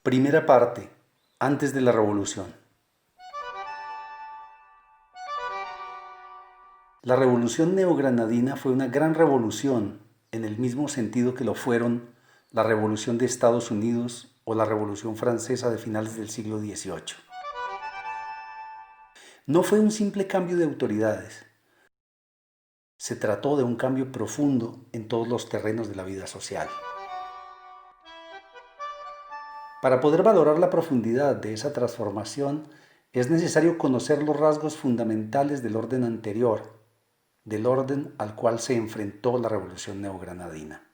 Primera parte, antes de la Revolución. La Revolución neogranadina fue una gran revolución en el mismo sentido que lo fueron la Revolución de Estados Unidos o la Revolución Francesa de finales del siglo XVIII. No fue un simple cambio de autoridades. Se trató de un cambio profundo en todos los terrenos de la vida social. Para poder valorar la profundidad de esa transformación, es necesario conocer los rasgos fundamentales del orden anterior, del orden al cual se enfrentó la Revolución neogranadina.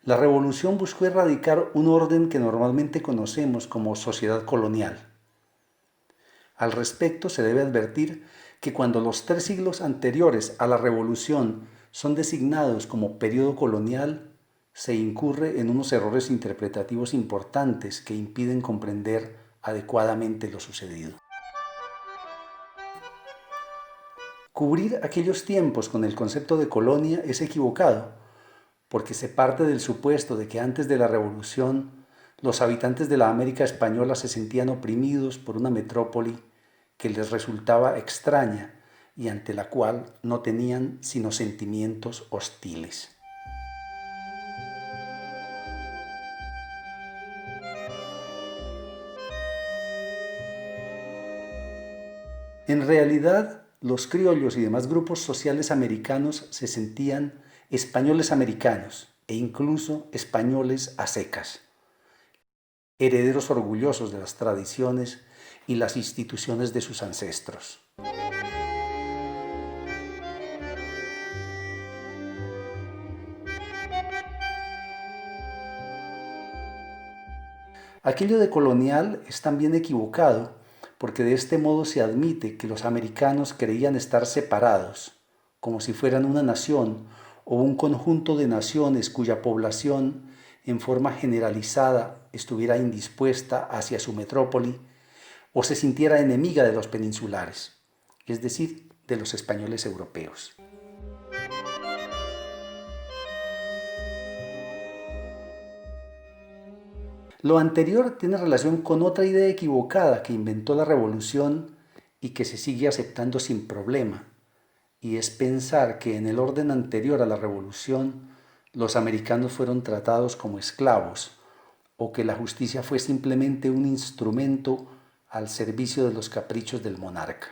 La Revolución buscó erradicar un orden que normalmente conocemos como sociedad colonial. Al respecto, se debe advertir que cuando los 3 siglos anteriores a la Revolución son designados como periodo colonial, se incurre en unos errores interpretativos importantes que impiden comprender adecuadamente lo sucedido. Cubrir aquellos tiempos con el concepto de colonia es equivocado, porque se parte del supuesto de que antes de la Revolución los habitantes de la América española se sentían oprimidos por una metrópoli que les resultaba extraña y ante la cual no tenían sino sentimientos hostiles. En realidad, los criollos y demás grupos sociales americanos se sentían españoles americanos e incluso españoles a secas, herederos orgullosos de las tradiciones y las instituciones de sus ancestros. Aquello de colonial es también equivocado, porque de este modo se admite que los americanos creían estar separados, como si fueran una nación o un conjunto de naciones cuya población, en forma generalizada, estuviera indispuesta hacia su metrópoli o se sintiera enemiga de los peninsulares, es decir, de los españoles europeos. Lo anterior tiene relación con otra idea equivocada que inventó la Revolución y que se sigue aceptando sin problema, y es pensar que en el orden anterior a la Revolución los americanos fueron tratados como esclavos o que la justicia fue simplemente un instrumento al servicio de los caprichos del monarca.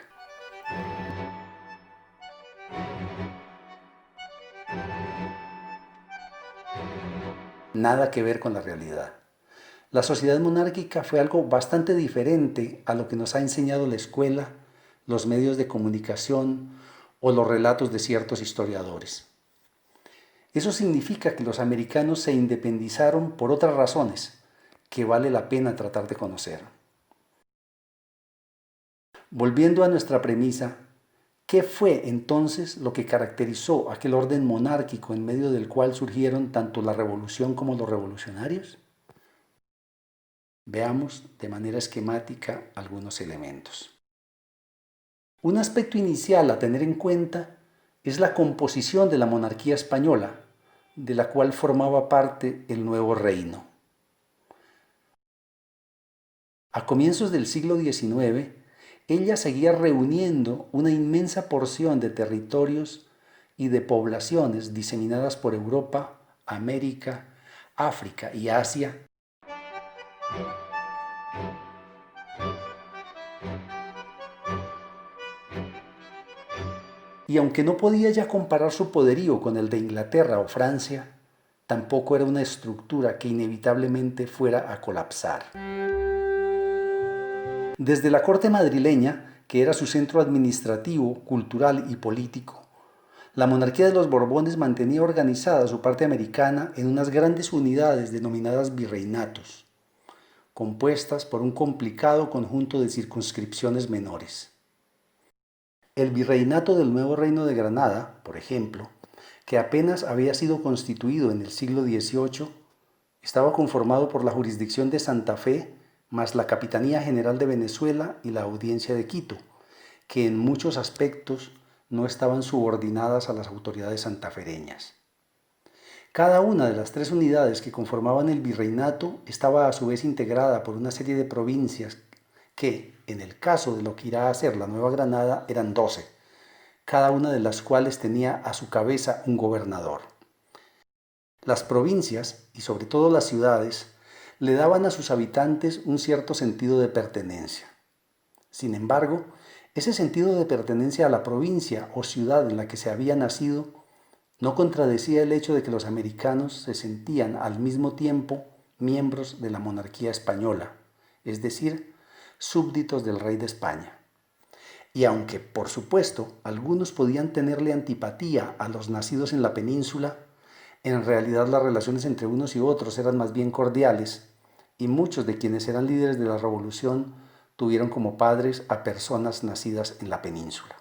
Nada que ver con la realidad. La sociedad monárquica fue algo bastante diferente a lo que nos ha enseñado la escuela, los medios de comunicación o los relatos de ciertos historiadores. Eso significa que los americanos se independizaron por otras razones que vale la pena tratar de conocer. Volviendo a nuestra premisa, ¿qué fue entonces lo que caracterizó aquel orden monárquico en medio del cual surgieron tanto la revolución como los revolucionarios? Veamos de manera esquemática algunos elementos. Un aspecto inicial a tener en cuenta es la composición de la monarquía española, de la cual formaba parte el nuevo reino. A comienzos del siglo XIX, ella seguía reuniendo una inmensa porción de territorios y de poblaciones diseminadas por Europa, América, África y Asia. Y aunque no podía ya comparar su poderío con el de Inglaterra o Francia, tampoco era una estructura que inevitablemente fuera a colapsar. Desde la corte madrileña, que era su centro administrativo, cultural y político, la monarquía de los Borbones mantenía organizada su parte americana en unas grandes unidades denominadas virreinatos, compuestas por un complicado conjunto de circunscripciones menores. El virreinato del Nuevo Reino de Granada, por ejemplo, que apenas había sido constituido en el siglo XVIII, estaba conformado por la jurisdicción de Santa Fe, más la Capitanía General de Venezuela y la Audiencia de Quito, que en muchos aspectos no estaban subordinadas a las autoridades santafereñas. Cada una de las tres unidades que conformaban el virreinato estaba a su vez integrada por una serie de provincias que, en el caso de lo que irá a ser la Nueva Granada, eran 12, cada una de las cuales tenía a su cabeza un gobernador. Las provincias, y sobre todo las ciudades, le daban a sus habitantes un cierto sentido de pertenencia. Sin embargo, ese sentido de pertenencia a la provincia o ciudad en la que se había nacido no contradecía el hecho de que los americanos se sentían al mismo tiempo miembros de la monarquía española, es decir, súbditos del rey de España. Y aunque, por supuesto, algunos podían tenerle antipatía a los nacidos en la península, en realidad las relaciones entre unos y otros eran más bien cordiales, y muchos de quienes eran líderes de la revolución tuvieron como padres a personas nacidas en la península.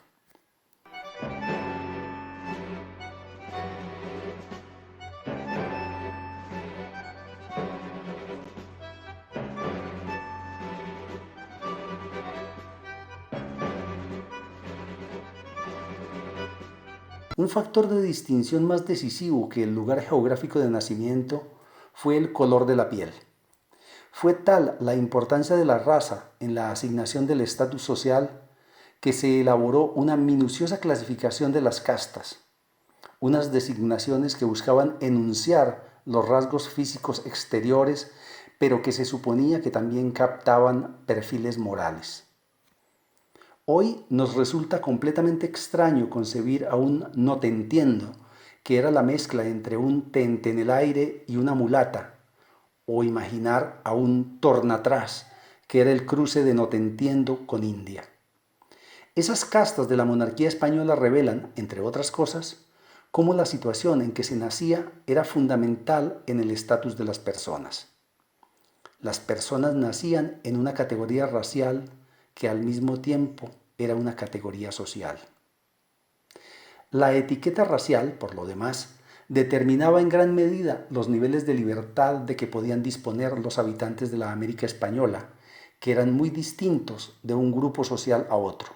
Un factor de distinción más decisivo que el lugar geográfico de nacimiento fue el color de la piel. Fue tal la importancia de la raza en la asignación del estatus social que se elaboró una minuciosa clasificación de las castas, unas designaciones que buscaban enunciar los rasgos físicos exteriores, pero que se suponía que también captaban perfiles morales. Hoy nos resulta completamente extraño concebir a un no te entiendo, que era la mezcla entre un tente en el aire y una mulata, o imaginar a un tornatrás, que era el cruce de no te entiendo con India. Esas castas de la monarquía española revelan, entre otras cosas, cómo la situación en que se nacía era fundamental en el estatus de las personas. Las personas nacían en una categoría racial que al mismo tiempo era una categoría social. La etiqueta racial, por lo demás, determinaba en gran medida los niveles de libertad de que podían disponer los habitantes de la América española, que eran muy distintos de un grupo social a otro.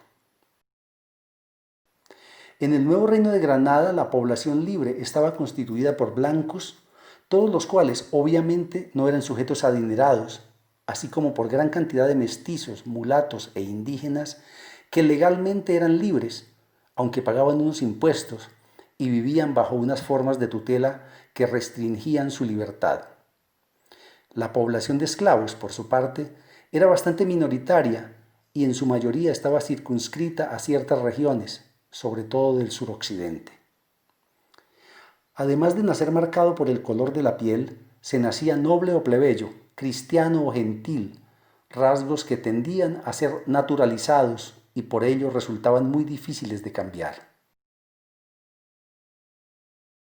En el nuevo Reino de Granada, la población libre estaba constituida por blancos, todos los cuales obviamente no eran sujetos adinerados, así como por gran cantidad de mestizos, mulatos e indígenas que legalmente eran libres, aunque pagaban unos impuestos y vivían bajo unas formas de tutela que restringían su libertad. La población de esclavos, por su parte, era bastante minoritaria y en su mayoría estaba circunscrita a ciertas regiones, sobre todo del suroccidente. Además de nacer marcado por el color de la piel, se nacía noble o plebeyo, cristiano o gentil, rasgos que tendían a ser naturalizados y por ello resultaban muy difíciles de cambiar.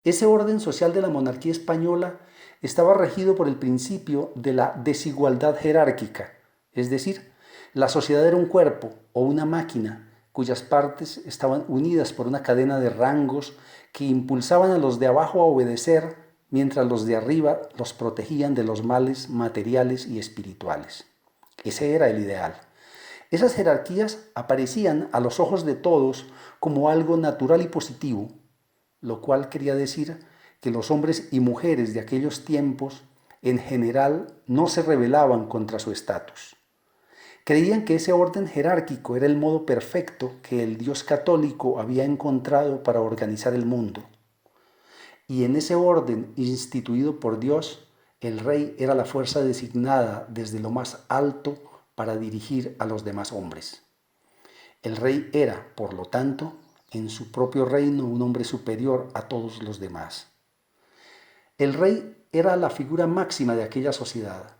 Ese orden social de la monarquía española estaba regido por el principio de la desigualdad jerárquica, es decir, la sociedad era un cuerpo o una máquina cuyas partes estaban unidas por una cadena de rangos que impulsaban a los de abajo a obedecer, mientras los de arriba los protegían de los males materiales y espirituales. Ese era el ideal. Esas jerarquías aparecían a los ojos de todos como algo natural y positivo, lo cual quería decir que los hombres y mujeres de aquellos tiempos en general no se rebelaban contra su estatus. Creían que ese orden jerárquico era el modo perfecto que el Dios católico había encontrado para organizar el mundo. Y en ese orden instituido por Dios, el rey era la fuerza designada desde lo más alto para dirigir a los demás hombres. El rey era, por lo tanto, en su propio reino un hombre superior a todos los demás. El rey era la figura máxima de aquella sociedad.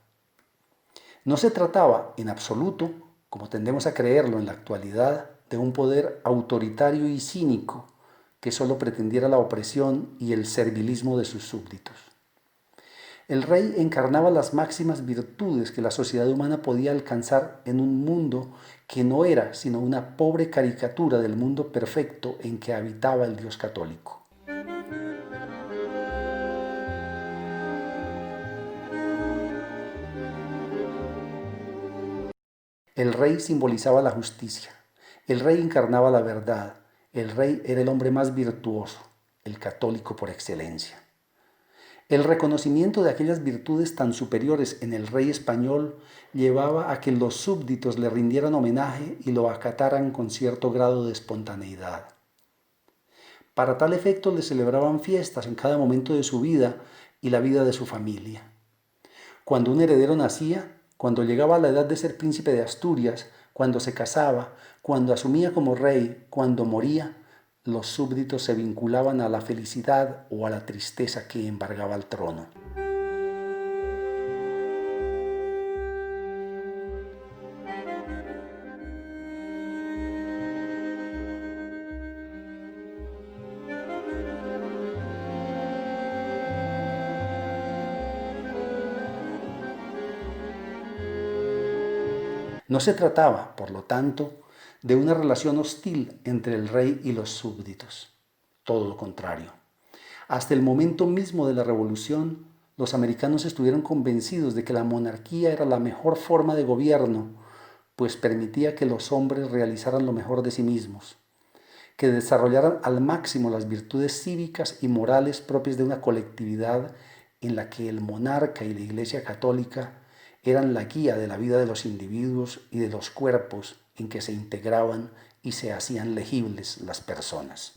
No se trataba, en absoluto, como tendemos a creerlo en la actualidad, de un poder autoritario y cínico que solo pretendiera la opresión y el servilismo de sus súbditos. El rey encarnaba las máximas virtudes que la sociedad humana podía alcanzar en un mundo que no era sino una pobre caricatura del mundo perfecto en que habitaba el Dios católico. El rey simbolizaba la justicia, el rey encarnaba la verdad, el rey era el hombre más virtuoso, el católico por excelencia. El reconocimiento de aquellas virtudes tan superiores en el rey español llevaba a que los súbditos le rindieran homenaje y lo acataran con cierto grado de espontaneidad. Para tal efecto le celebraban fiestas en cada momento de su vida y la vida de su familia. Cuando un heredero nacía, cuando llegaba a la edad de ser príncipe de Asturias, cuando se casaba, cuando asumía como rey, cuando moría, los súbditos se vinculaban a la felicidad o a la tristeza que embargaba el trono. No se trataba, por lo tanto, de una relación hostil entre el rey y los súbditos. Todo lo contrario. Hasta el momento mismo de la revolución, los americanos estuvieron convencidos de que la monarquía era la mejor forma de gobierno, pues permitía que los hombres realizaran lo mejor de sí mismos, que desarrollaran al máximo las virtudes cívicas y morales propias de una colectividad en la que el monarca y la Iglesia Católica eran la guía de la vida de los individuos y de los cuerpos en que se integraban y se hacían legibles las personas.